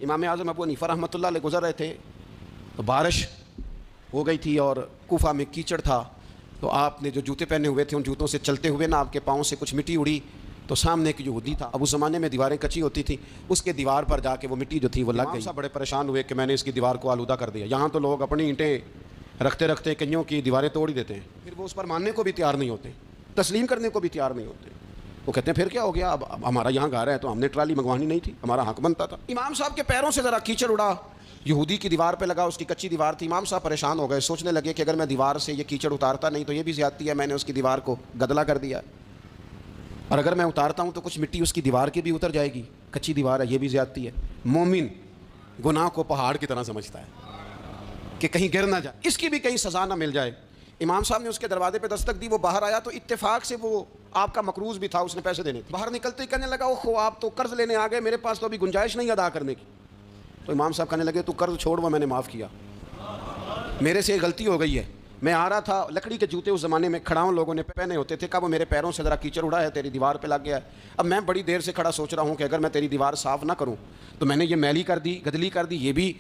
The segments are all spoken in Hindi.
इमाम आज़म अबू हनीफा रहमतुल्लाह अलैह गुज़र रहे थे तो बारिश हो गई थी और कूफा में कीचड़ था, तो आपने जो जूते पहने हुए थे उन जूतों से चलते हुए ना आपके पाँव से कुछ मिट्टी उड़ी, तो सामने एक यहूदी था, अब उस ज़माने में दीवारें कच्ची होती थी, उसके दीवार पर जाके वो मिट्टी जो थी वो लग गई। सब बड़े परेशान हुए कि मैंने इसकी दीवार को आलूदा कर दिया। यहाँ तो लोग अपनी ईंटें रखते रखते कईयों की दीवारें तोड़ ही देते हैं, फिर वो उस पर मानने को भी तैयार नहीं होते, तस्लीम करने को भी तैयार नहीं होते। वो कहते हैं फिर क्या हो गया, अब हमारा यहाँ घर है तो हमने ट्राली मंगवानी नहीं थी, हमारा हक बनता था। इमाम साहब के पैरों से ज़रा कीचड़ उड़ा, यहूदी की दीवार पे लगा, उसकी कच्ची दीवार थी। इमाम साहब परेशान हो गए, सोचने लगे कि अगर मैं दीवार से ये कीचड़ उतारता नहीं तो ये भी ज़्यादती है, मैंने उसकी दीवार को गदला कर दिया, और अगर मैं उतारता हूँ तो कुछ मिट्टी उसकी दीवार की भी उतर जाएगी, कच्ची दीवार है, ये भी ज़्यादती है। मोमिन गुनाह को पहाड़ की तरह समझता है कि कहीं गिर ना जाए, इसकी भी कहीं सज़ा ना मिल जाए। इमाम साहब ने उसके दरवाजे पे दस्तक दी, वो बाहर आया तो इत्तेफाक से वो आपका मकरूज़ भी था, उसने पैसे देने थे। बाहर निकलते ही कहने लगा, ओहो आप तो कर्ज लेने आ गए, मेरे पास तो अभी गुंजाइश नहीं अदा करने की। तो इमाम साहब कहने लगे, तू कर्ज छोड़, वो मैंने माफ़ किया, मेरे से गलती हो गई है। मैं आ रहा था, लकड़ी के जूते उस ज़माने में खड़ाओं लोगों ने पहने होते थे, कब वो मेरे पैरों से ज़रा कीचड़ उड़ा है, तेरी दीवार पे लग गया है। अब मैं बड़ी देर से खड़ा सोच रहा हूँ कि अगर मैं तेरी दीवार साफ़ ना करूँ तो मैंने ये मैली कर दी, गदली कर दी, ये भी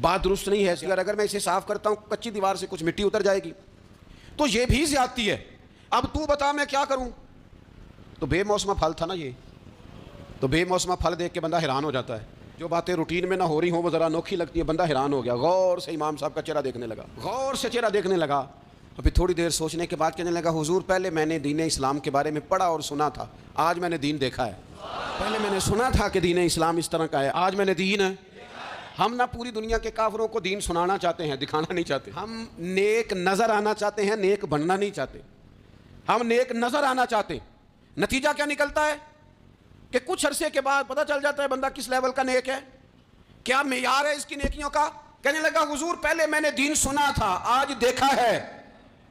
बात दुरुस्त नहीं है। अगर मैं इसे साफ़ करता हूँ, कच्ची दीवार से कुछ मिट्टी उतर जाएगी, तो ये भी ज़्यादती है। अब तू बता मैं क्या करूँ। तो बेमौसमा फल था ना ये, तो बेमौसमा फल देख के बंदा हैरान हो जाता है। जो बातें रूटीन में ना हो रही हों वो ज़रा अनोखी लगती है, बंदा हैरान हो गया। गौर से इमाम साहब का चेहरा देखने लगा, गौर से चेहरा देखने लगा, तो फिर थोड़ी देर सोचने के बाद कहने लगा, हुजूर पहले मैंने दीन इस्लाम के बारे में पढ़ा और सुना था, आज मैंने दीन देखा है। पहले मैंने सुना था कि दीन इस्लाम इस तरह का है, आज मैंने दीन है। हम ना पूरी दुनिया के काफिरों को दीन सुनाना चाहते हैं, दिखाना नहीं चाहते। हम नेक नज़र आना चाहते हैं, नेक बनना नहीं चाहते। हम नेक नज़र आना चाहते, नतीजा क्या निकलता है कि कुछ अरसे के बाद पता चल जाता है बंदा किस लेवल का नेक है, क्या मेयार है इसकी नेकियों का। कहने लगा, हुजूर पहले मैंने दीन सुना था, आज देखा है।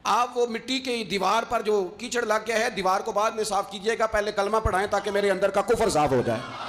आप वो मिट्टी की दीवार पर जो कीचड़ लग गया है, दीवार को बाद में साफ कीजिएगा, पहले कलमा पढ़ाएं ताकि मेरे अंदर का कुफर साफ हो जाए।